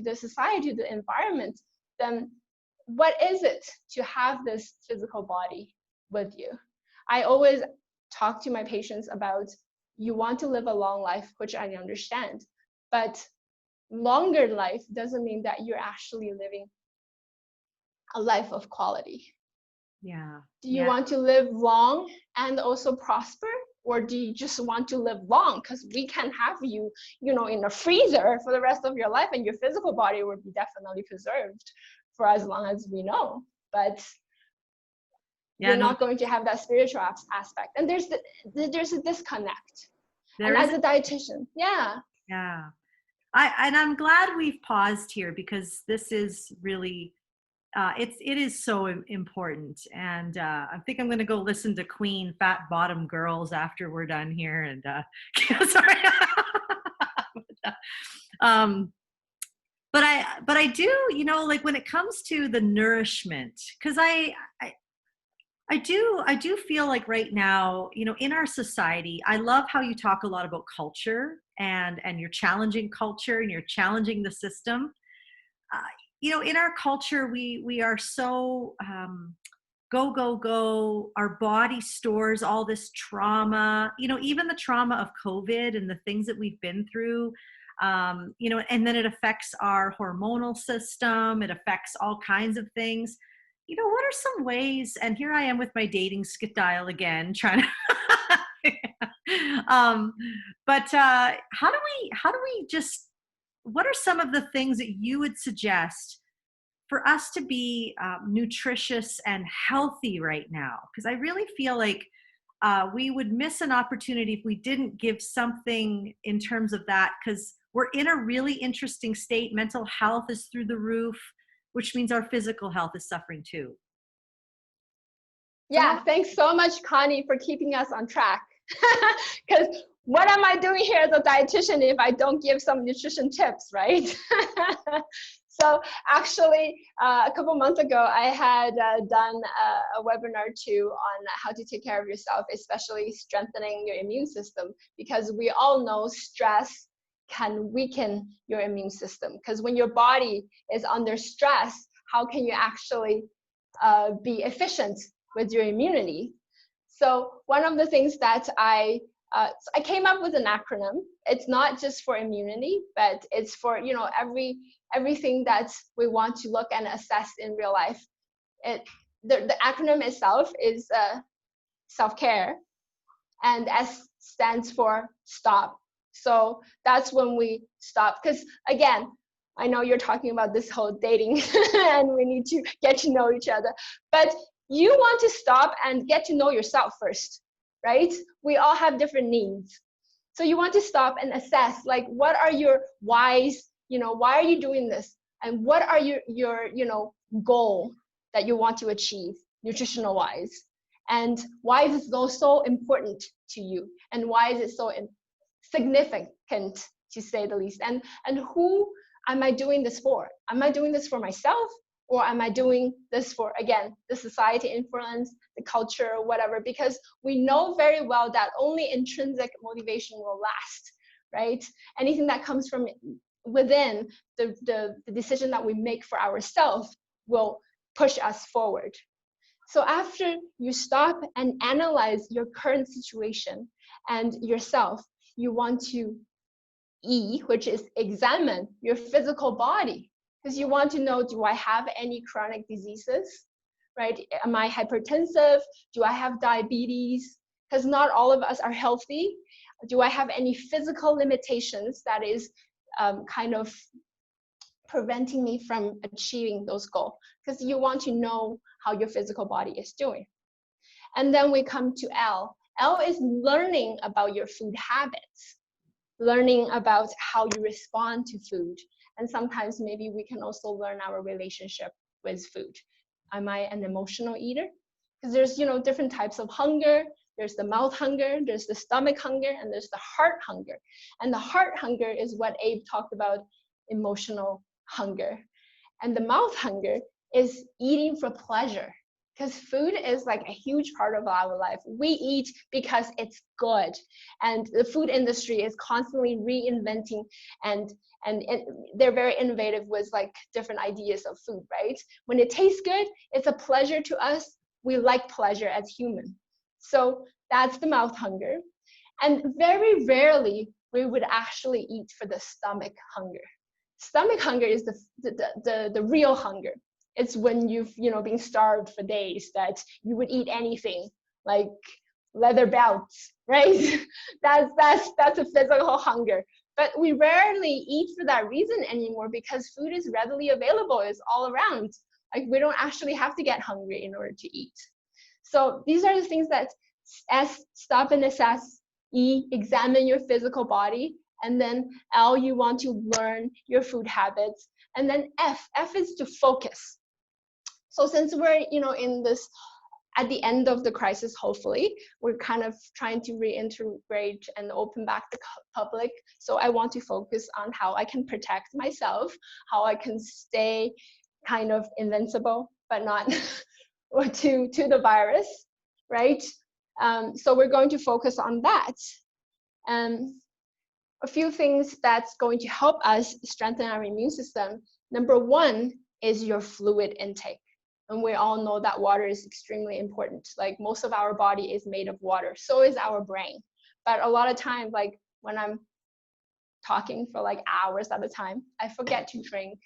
the society, to the environment, then what is it to have this physical body with you? I always talk to my patients about, you want to live a long life, which I understand, but longer life doesn't mean that you're actually living a life of quality. Yeah. Do you want to live long and also prosper? Or do you just want to live long? Because we can have you, in a freezer for the rest of your life, and your physical body will be definitely preserved for as long as we know. But you're not going to have that spiritual aspect. And there's a disconnect. And as a dietitian, yeah. I'm glad we've paused here, because this is really, it is so important. And I think I'm going to go listen to Queen Fat Bottom Girls after we're done here. And sorry. But I do, like when it comes to the nourishment, because I do feel like right now, in our society, I love how you talk a lot about culture and you're challenging culture and you're challenging the system. In our culture, we are so go. Our body stores all this trauma, even the trauma of COVID and the things that we've been through, and then it affects our hormonal system. It affects all kinds of things. What are some ways, and here I am with my dating style again, trying to, but how do we just, what are some of the things that you would suggest for us to be nutritious and healthy right now? Because I really feel like we would miss an opportunity if we didn't give something in terms of that, because we're in a really interesting state. Mental health is through the roof, which means our physical health is suffering too. Yeah, thanks so much, Connie, for keeping us on track. Because what am I doing here as a dietitian if I don't give some nutrition tips, right? So actually, a couple months ago, I had done a webinar too on how to take care of yourself, especially strengthening your immune system, because we all know stress can weaken your immune system. Because when your body is under stress, how can you actually be efficient with your immunity? So one of the things that I came up with an acronym. It's not just for immunity, but it's for, you know, everything that we want to look and assess in real life. The acronym itself is self-care, and S stands for stop. So that's when we stop. Because again, I know you're talking about this whole dating and we need to get to know each other, but you want to stop and get to know yourself first, right? We all have different needs. So you want to stop and assess, like, what are your whys, you know, why are you doing this? And what are your you know, goal that you want to achieve nutritional wise? And why is this goal so important to you? And why is it so significant, to say the least? And who am I doing this for? Am I doing this for myself? Or am I doing this for, again, the society influence, the culture, or whatever? Because we know very well that only intrinsic motivation will last, right? Anything that comes from within, the decision that we make for ourselves will push us forward. So after you stop and analyze your current situation and yourself, you want to E, which is examine your physical body. Because you want to know, do I have any chronic diseases, right? Am I hypertensive? Do I have diabetes? Because not all of us are healthy. Do I have any physical limitations that is kind of preventing me from achieving those goals? Because you want to know how your physical body is doing. And then we come to L. L is learning about your food habits, learning about how you respond to food. And sometimes maybe we can also learn our relationship with food. Am I an emotional eater? Because there's, you know, different types of hunger. There's the mouth hunger, there's the stomach hunger, and there's the heart hunger. And the heart hunger is what Abe talked about, emotional hunger. And the mouth hunger is eating for pleasure. Because food is like a huge part of our life. We eat because it's good. And the food industry is constantly reinventing and they're very innovative with like different ideas of food, right? When it tastes good, it's a pleasure to us. We like pleasure as humans. So that's the mouth hunger. And very rarely we would actually eat for the stomach hunger. Stomach hunger is the real hunger. It's when you've, you know, been starved for days that you would eat anything, like leather belts, right? That's a physical hunger. But we rarely eat for that reason anymore because food is readily available, it's all around. Like we don't actually have to get hungry in order to eat. So these are the things that S, stop and assess, E, examine your physical body, and then L, you want to learn your food habits, and then F is to focus. So since we're, you know, in this, at the end of the crisis, hopefully, we're kind of trying to reintegrate and open back the public. So I want to focus on how I can protect myself, how I can stay kind of invincible, but not to the virus, right? So we're going to focus on that. A few things that's going to help us strengthen our immune system. Number one is your fluid intake. And we all know that water is extremely important. Like most of our body is made of water, so is our brain. But a lot of times, like when I'm talking for like hours at a time, I forget to drink.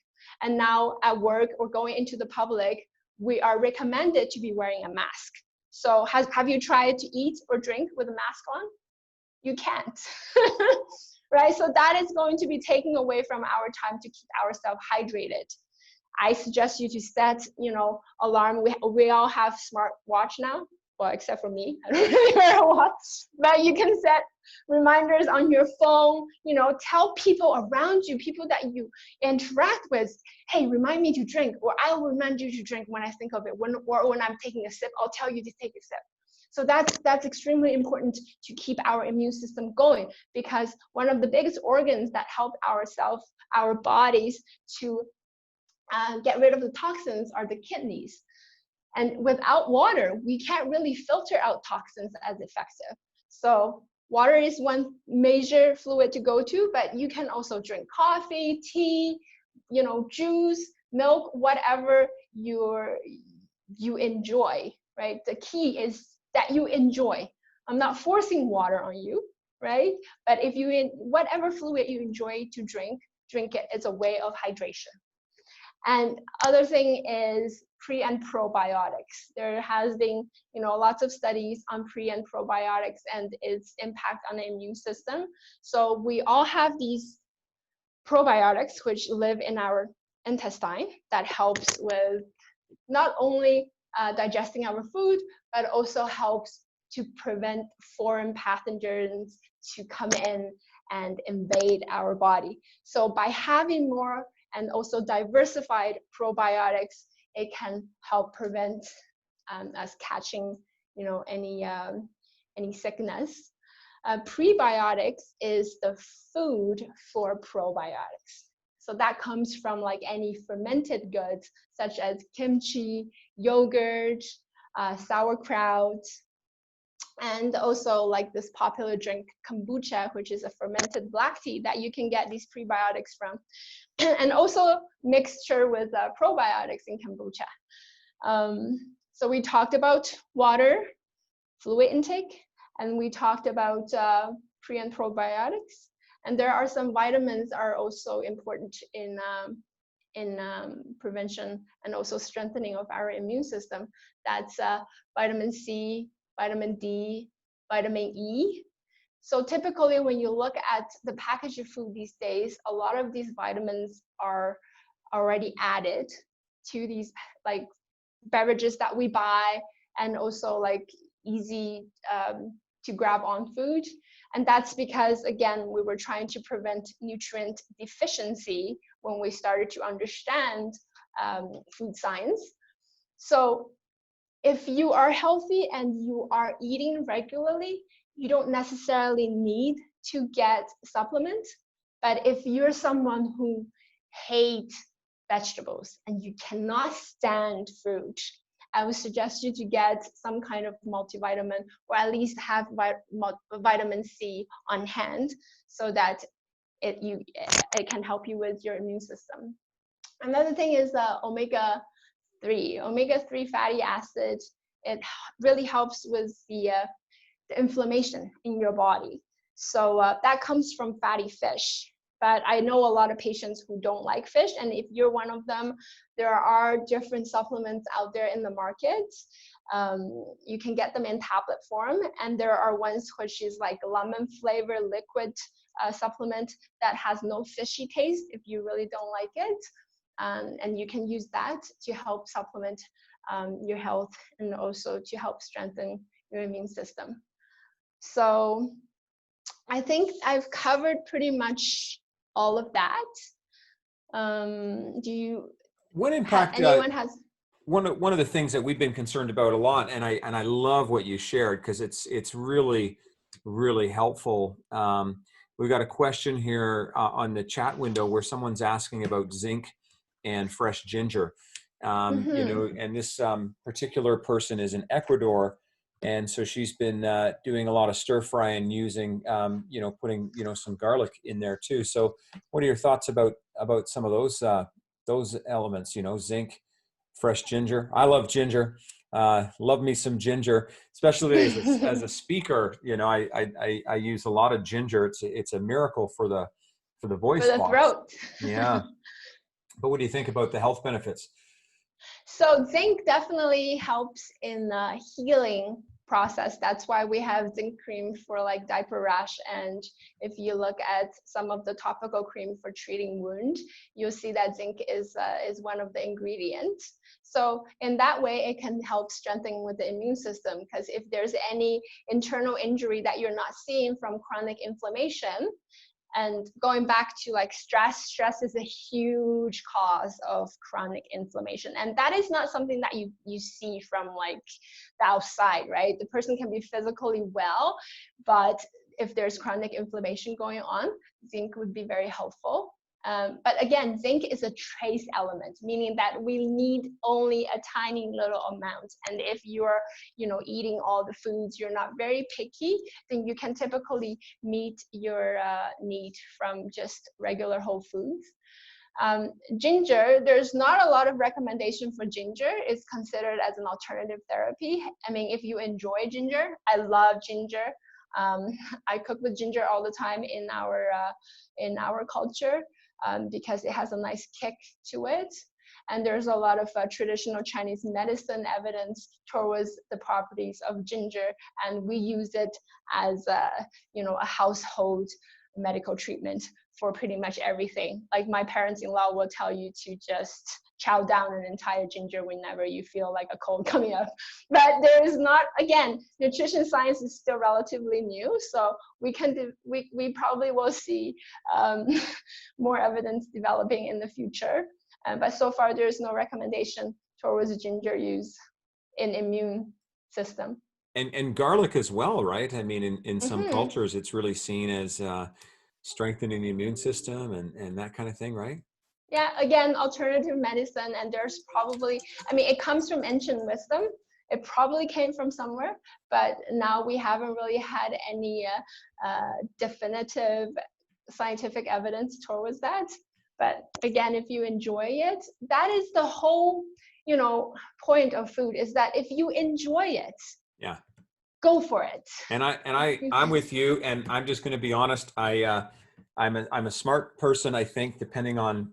And now at work or going into the public, we are recommended to be wearing a mask. So have you tried to eat or drink with a mask on? You can't, right? So that is going to be taking away from our time to keep ourselves hydrated. I suggest you to set, you know, alarm. We all have smart watch now. well, except for me, I don't really wear a watch, but you can set reminders on your phone, you know, tell people around you, people that you interact with, hey, remind me to drink, or I'll remind you to drink when I think of it, or when I'm taking a sip, I'll tell you to take a sip. So that's extremely important to keep our immune system going, because one of the biggest organs that help our bodies to get rid of the toxins are the kidneys. And without water, we can't really filter out toxins as effective. So water is one major fluid to go to, but you can also drink coffee, tea, you know, juice, milk, whatever you enjoy, right? The key is that you enjoy. I'm not forcing water on you, right? But if whatever fluid you enjoy to drink it. It's a way of hydration. And other thing is pre and probiotics. There has been, you know, lots of studies on pre and probiotics and its impact on the immune system. So we all have these probiotics which live in our intestine that helps with not only digesting our food, but also helps to prevent foreign pathogens to come in and invade our body. So by having more and also diversified probiotics, it can help prevent us catching, you know, any sickness. Prebiotics is the food for probiotics. So that comes from like any fermented goods, such as kimchi, yogurt, sauerkraut, and also like this popular drink kombucha, which is a fermented black tea that you can get these prebiotics from, and also mixture with probiotics in kombucha. So we talked about water, fluid intake, and we talked about pre and probiotics. And there are some vitamins are also important in prevention and also strengthening of our immune system. That's vitamin C, vitamin D, vitamin E. So typically when you look at the package of food these days, a lot of these vitamins are already added to these like beverages that we buy, and also like easy to grab on food. And that's because, again, we were trying to prevent nutrient deficiency when we started to understand food science. So if you are healthy and you are eating regularly, you don't necessarily need to get supplements. But if you're someone who hates vegetables and you cannot stand fruit, I would suggest you to get some kind of multivitamin, or at least have vitamin C on hand, so that it can help you with your immune system. Another thing is omega-3. Omega-3 fatty acid, it really helps with the inflammation in your body. So that comes from fatty fish. But I know a lot of patients who don't like fish, and if you're one of them, there are different supplements out there in the market. You can get them in tablet form, and there are ones which is like lemon flavor liquid supplement that has no fishy taste if you really don't like it. And you can use that to help supplement your health and also to help strengthen your immune system. So I think I've covered pretty much all of that. Do you? What impact? Anyone has? One of the things that we've been concerned about a lot, and I love what you shared, because it's really helpful. We've got a question here on the chat window where someone's asking about zinc and fresh ginger. You know, and this particular person is in Ecuador, and so she's been doing a lot of stir frying, using you know, putting, you know, some garlic in there too. So what are your thoughts about some of those elements, you know, zinc, fresh ginger? I love ginger. Love me some ginger, especially as a speaker. You know, I use a lot of ginger. It's a miracle for the voice For the box. throat. Yeah. But what do you think about the health benefits? So zinc definitely helps in healing process. That's why we have zinc cream for like diaper rash. And if you look at some of the topical cream for treating wound, you'll see that zinc is one of the ingredients. So in that way, it can help strengthen with the immune system, because if there's any internal injury that you're not seeing from chronic inflammation, and going back to like stress is a huge cause of chronic inflammation. And that is not something that you see from like the outside, right? The person can be physically well, but if there's chronic inflammation going on, zinc would be very helpful. But again, zinc is a trace element, meaning that we need only a tiny little amount. And if you're, eating all the foods, you're not very picky, then you can typically meet your need from just regular whole foods. Ginger, there's not a lot of recommendation for ginger. It's considered as an alternative therapy. I mean, if you enjoy ginger, I love ginger. I cook with ginger all the time in our culture. Because it has a nice kick to it. And there's a lot of traditional Chinese medicine evidence towards the properties of ginger. And we use it as a household medical treatment for pretty much everything. Like my parents-in-law will tell you to just chow down an entire ginger whenever you feel like a cold coming up. But there is not, again, nutrition science is still relatively new, so we probably will see more evidence developing in the future. But so far, there is no recommendation towards ginger use in immune system. And garlic as well, right? I mean, in some cultures, it's really seen as strengthening the immune system and that kind of thing, right? Yeah, again, alternative medicine, and there's probably, it comes from ancient wisdom. It probably came from somewhere, but now we haven't really had any definitive scientific evidence towards that. But again, if you enjoy it, that is the whole, point of food, is that if you enjoy it, yeah, go for it. And I'm with you, and I'm just going to be honest. I'm a smart person, I think, depending on,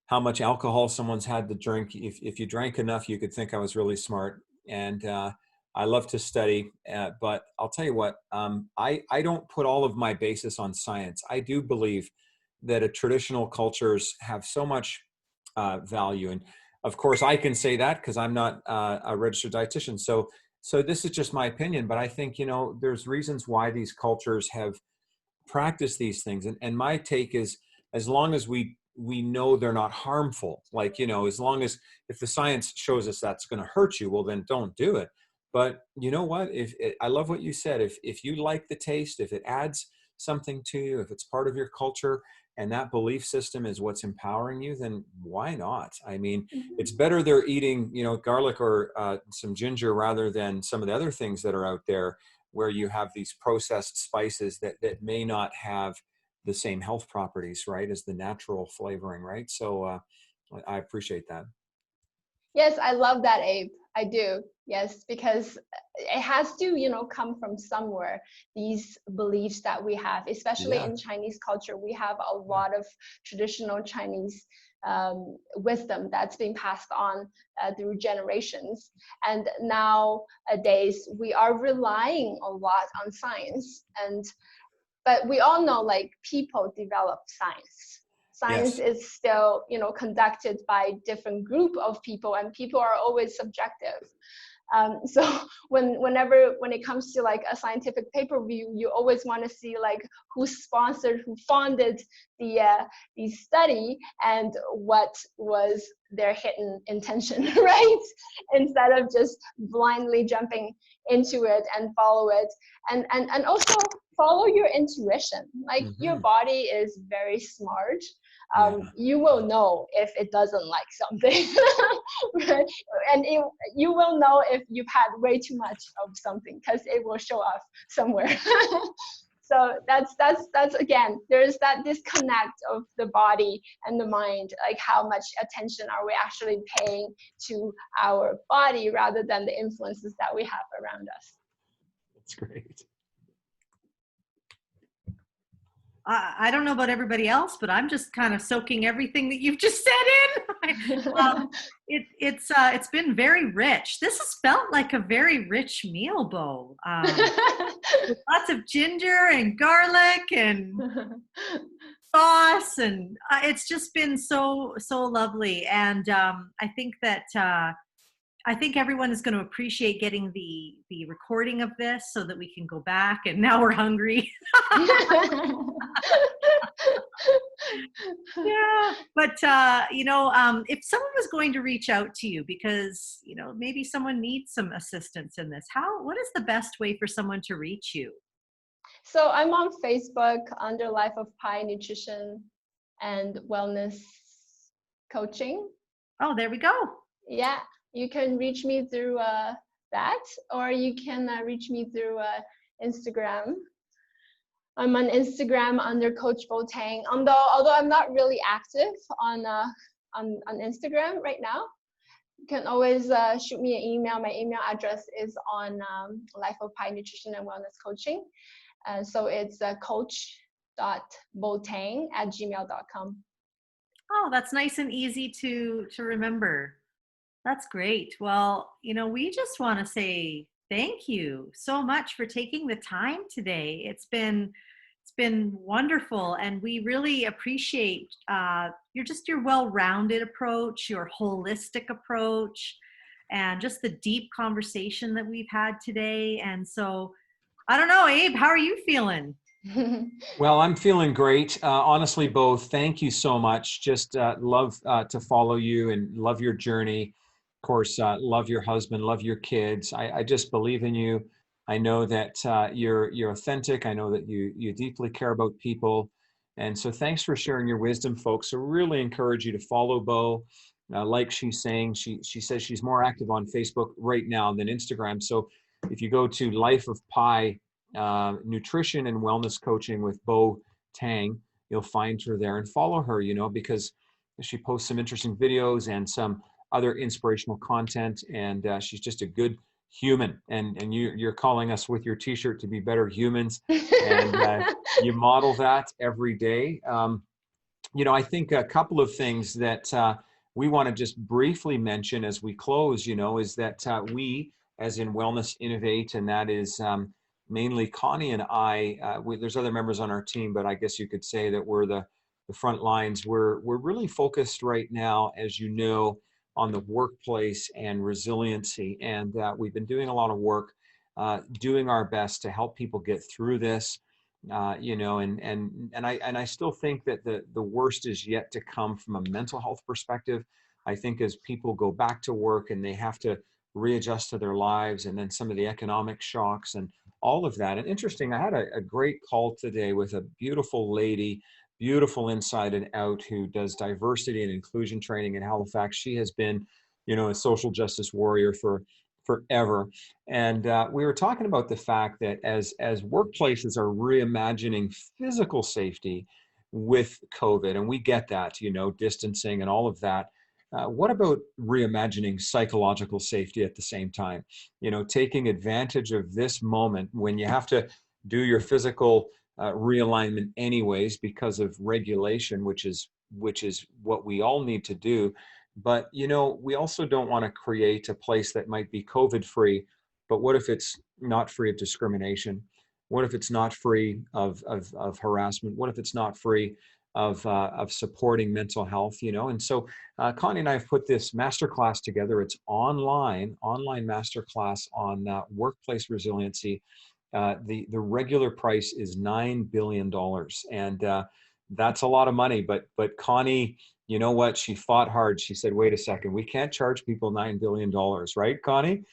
how much alcohol someone's had to drink. If you drank enough, you could think I was really smart. And I love to study, but I'll tell you what, I don't put all of my basis on science. I do believe that traditional cultures have so much value. And of course, I can say that because I'm not a registered dietitian. So this is just my opinion, but I think, there's reasons why these cultures have practiced these things. And my take is, as long as we know they're not harmful, like, as long as, if the science shows us that's going to hurt you, well, then don't do it. But you know what, I love what you said, if you like the taste, if it adds something to you, if it's part of your culture, and that belief system is what's empowering you, then why not? I mean, it's better they're eating, garlic or some ginger rather than some of the other things that are out there where you have these processed spices that may not have the same health properties, right, as the natural flavoring, right? So I appreciate that. Yes, I love that, Abe. I do. Yes, because it has to, come from somewhere. These beliefs that we have, especially in Chinese culture, we have a lot of traditional Chinese wisdom that's being passed on through generations. And nowadays, we are relying a lot on science. But we all know, like, people develop science. Science is still, conducted by different group of people, and people are always subjective. So when it comes to like a scientific paper review, you always want to see like who sponsored, who funded the study, and what was their hidden intention, right? Instead of just blindly jumping into it and follow it, and also follow your intuition. Like your body is very smart. You will know if it doesn't like something, right? And you will know if you've had way too much of something, because it will show up somewhere. So that's again, there's that disconnect of the body and the mind. Like, how much attention are we actually paying to our body rather than the influences that we have around us? That's great. I don't know about everybody else, but I'm just kind of soaking everything that you've just said in. It's been very rich. This has felt like a very rich meal, Bo. With lots of ginger and garlic and sauce, and it's just been so lovely. And I think that I think everyone is going to appreciate getting the recording of this so that we can go back. And now we're hungry. Yeah, but if someone was going to reach out to you because maybe someone needs some assistance in this, what is the best way for someone to reach you? So I'm on Facebook under Life of Pi Nutrition and Wellness Coaching. Oh, there we go. Yeah, you can reach me through that, or you can reach me through Instagram. I'm on Instagram under Coach Bo Tang. Although I'm not really active on Instagram right now, you can always shoot me an email. My email address is on Life of Pi Nutrition and Wellness Coaching. So it's coach.botang@gmail.com. Oh, that's nice and easy to remember. That's great. Well, we just want to say thank you so much for taking the time today. It's been wonderful, and we really appreciate your well-rounded approach, your holistic approach, and just the deep conversation that we've had today. And so, I don't know, Abe, how are you feeling? Well, I'm feeling great. Honestly, Bo, thank you so much. Just love to follow you and love your journey. Of course, love your husband, love your kids. I just believe in you. I know that you're authentic. I know that you deeply care about people. And so thanks for sharing your wisdom, folks. So really encourage you to follow Bo. Like she's saying, she says she's more active on Facebook right now than Instagram. So if you go to Life of Pi Nutrition and Wellness Coaching with Bo Tang, you'll find her there and follow her, because she posts some interesting videos and some other inspirational content, and she's just a good human, and you're calling us with your t-shirt to be better humans, and you model that every day. I think a couple of things that we want to just briefly mention as we close, is that we, as in Wellness Innovate, and that is mainly Connie and I, there's other members on our team, but I guess you could say that we're the front lines. We're really focused right now, as you know, on the workplace and resiliency. And we've been doing a lot of work, doing our best to help people get through this, and I still think that the worst is yet to come from a mental health perspective. I think as people go back to work and they have to readjust to their lives, and then some of the economic shocks and all of that. And interesting, I had a great call today with a beautiful lady, beautiful inside and out, who does diversity and inclusion training in Halifax. She has been, a social justice warrior for forever. And we were talking about the fact that as workplaces are reimagining physical safety with COVID, and we get that, distancing and all of that, what about reimagining psychological safety at the same time? Taking advantage of this moment when you have to do your physical realignment anyways because of regulation, which is what we all need to do. But we also don't want to create a place that might be COVID free, but what if it's not free of discrimination? What if it's not free of harassment? What if it's not free of supporting mental health? And so Connie and I have put this masterclass together. It's online masterclass on workplace resiliency. The regular price is $9 billion, and that's a lot of money. But Connie, you know what? She fought hard. She said, "Wait a second, we can't charge people $9 billion, right, Connie?"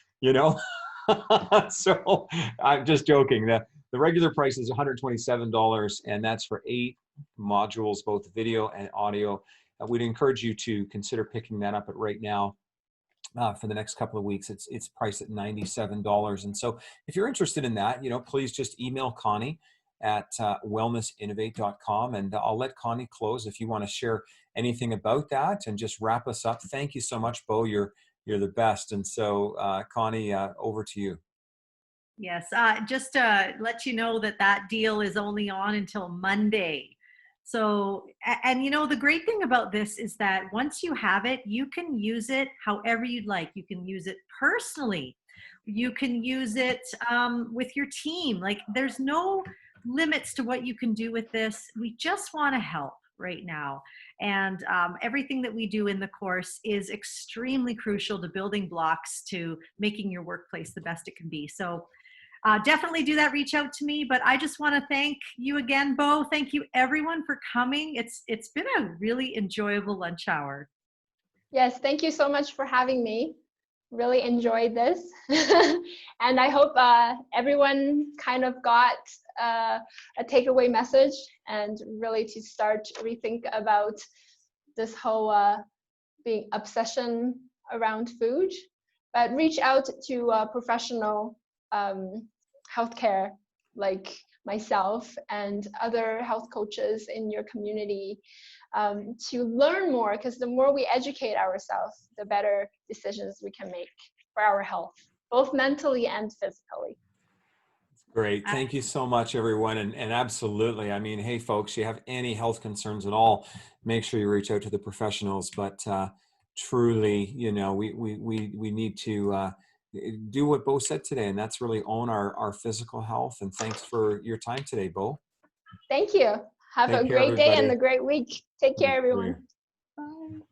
So I'm just joking. The regular price is $127, and that's for 8 modules, both video and audio. We'd encourage you to consider picking that up at right now. For the next couple of weeks, it's priced at $97. And so if you're interested in that, please just email Connie at wellnessinnovate.com, and I'll let Connie close if you want to share anything about that and just wrap us up. Thank you so much, Bo. You're the best. And so Connie, over to you. Yes, just to let you know that that deal is only on until Monday. So, and you know, the great thing about this is that once you have it, you can use it however you'd like. You can use it personally. You can use it with your team. Like, there's no limits to what you can do with this. We just want to help right now. And everything that we do in the course is extremely crucial to building blocks to making your workplace the best it can be. So, definitely do that. Reach out to me. But I just want to thank you again, Bo. Thank you, everyone, for coming. It's been a really enjoyable lunch hour. Yes, thank you so much for having me. Really enjoyed this. And I hope everyone kind of got a takeaway message and really to start rethink about this whole being obsession around food. But reach out to a professional healthcare like myself and other health coaches in your community to learn more, because the more we educate ourselves, the better decisions we can make for our health, both mentally and physically. Great. Thank you so much, everyone. And absolutely, I mean, hey, folks, you have any health concerns at all, make sure you reach out to the professionals. But truly, you know, we need to do what Bo said today, and that's really own our physical health. And thanks for your time today, Bo. Thank you. Have Take a care, great day and everybody. a great week. Take care, You too. everyone. Bye.